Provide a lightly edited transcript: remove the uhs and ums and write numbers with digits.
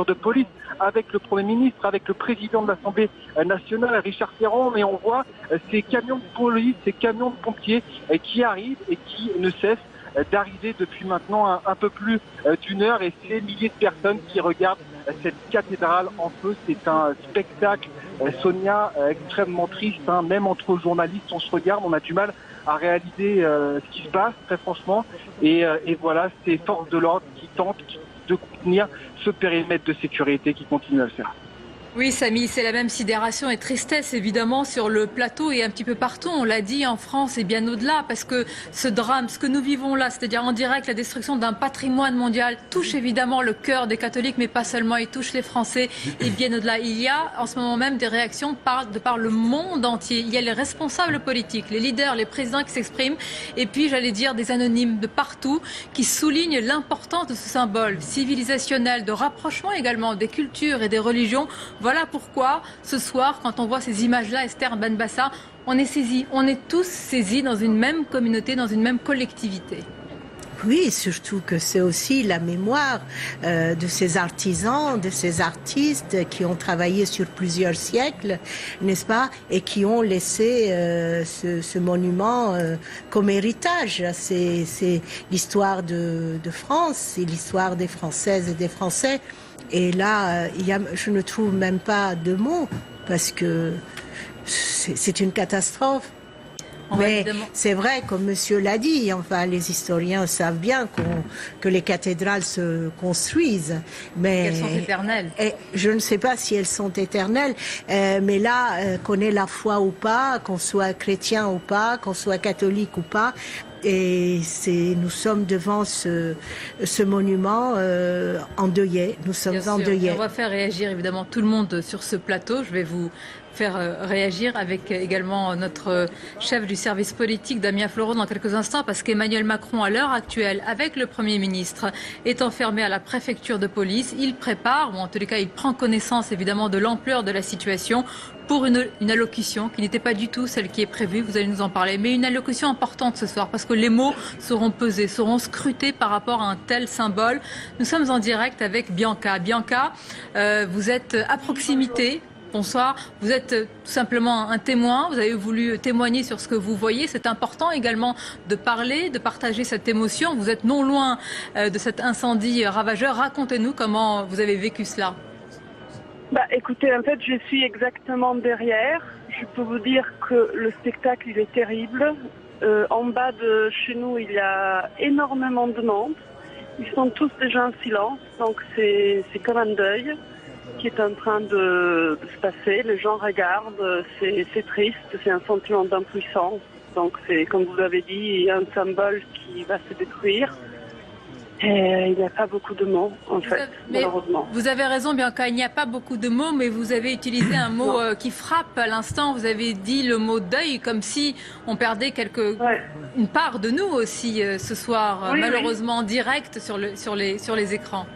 de police, avec le Premier ministre, avec le président de l'Assemblée nationale, Richard Ferrand, mais on voit ces camions de police, ces camions de pompiers qui arrivent et qui ne cessent d'arriver depuis maintenant un peu plus d'une heure, et ces milliers de personnes qui regardent cette cathédrale en feu. C'est un spectacle, Sonia, extrêmement triste, hein. Même entre journalistes, on se regarde, on a du mal à réaliser ce qui se passe, très franchement, et voilà, ces forces de l'ordre qui tentent de contenir ce périmètre de sécurité, qui continue à le faire. Oui, Samy, c'est la même sidération et tristesse évidemment sur le plateau et un petit peu partout. On l'a dit, en France et bien au-delà, parce que ce drame, ce que nous vivons là, c'est-à-dire en direct la destruction d'un patrimoine mondial, touche évidemment le cœur des catholiques, mais pas seulement, il touche les Français et bien au-delà. Il y a en ce moment même des réactions de par le monde entier. Il y a les responsables politiques, les leaders, les présidents qui s'expriment, et puis j'allais dire des anonymes de partout qui soulignent l'importance de ce symbole civilisationnel, de rapprochement également des cultures et des religions. Voilà pourquoi, ce soir, quand on voit ces images-là, Esther Benbassa, on est saisis. On est tous saisis dans une même communauté, dans une même collectivité. Oui, surtout que c'est aussi la mémoire de ces artisans, de ces artistes qui ont travaillé sur plusieurs siècles, n'est-ce pas, et qui ont laissé ce monument comme héritage. C'est l'histoire de France, c'est l'histoire des Françaises et des Français. Et là, je ne trouve même pas de mots, parce que c'est une catastrophe. Mais c'est vrai, comme monsieur l'a dit, enfin, les historiens savent bien que les cathédrales se construisent. Mais elles sont éternelles. Et je ne sais pas si elles sont éternelles, mais là, qu'on ait la foi ou pas, qu'on soit chrétien ou pas, qu'on soit catholique ou pas, et nous sommes devant ce monument endeuillé. Nous sommes endeuillés. On va faire réagir évidemment tout le monde sur ce plateau. Je vais vous faire réagir avec également notre chef du service politique, Damien Fleuron, dans quelques instants, parce qu'Emmanuel Macron, à l'heure actuelle, avec le Premier ministre, est enfermé à la préfecture de police. Il prépare, ou en tous les cas, il prend connaissance évidemment de l'ampleur de la situation pour une allocution qui n'était pas du tout celle qui est prévue, vous allez nous en parler, mais une allocution importante ce soir, parce que les mots seront pesés, seront scrutés par rapport à un tel symbole. Nous sommes en direct avec Bianca. Bianca, vous êtes à proximité. Bonsoir, vous êtes tout simplement un témoin, vous avez voulu témoigner sur ce que vous voyez. C'est important également de parler, de partager cette émotion. Vous êtes non loin de cet incendie ravageur. Racontez-nous comment vous avez vécu cela. Écoutez, en fait, je suis exactement derrière. Je peux vous dire que le spectacle, il est terrible. En bas de chez nous, il y a énormément de monde. Ils sont tous déjà en silence, donc c'est comme un deuil qui est en train de se passer. Les gens regardent, c'est triste, c'est un sentiment d'impuissance. Donc c'est, comme vous l'avez dit, il y a un symbole qui va se détruire. Et il n'y a pas beaucoup de mots, en fait, malheureusement. Vous avez raison, Bianca, il n'y a pas beaucoup de mots, mais vous avez utilisé un mot qui frappe à l'instant. Vous avez dit le mot deuil, comme si on perdait une part de nous aussi ce soir, malheureusement en direct sur les écrans.